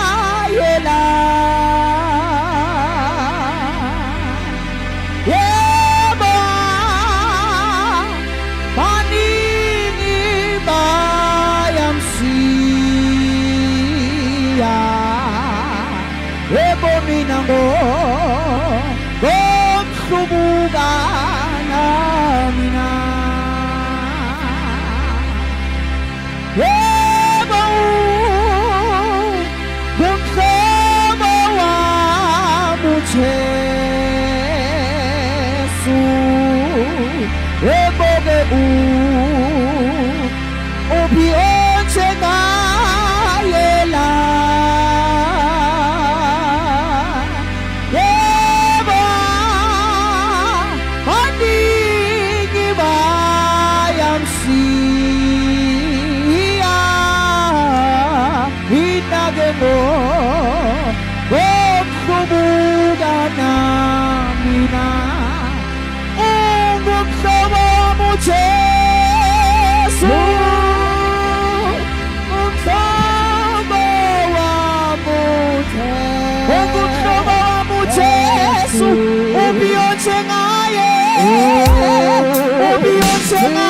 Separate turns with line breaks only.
비언쟁하여라 예바 마니니 바얌시야 예보미나고 곰수부가 나미나 예수 예복의 우 오비언체가 예라 예바 만디기 바얌시야 이나게 뭐 곰수부가 남이나 옹금사와무 제수 옹금사와무 제수 오비언쟁아예 오비언쟁아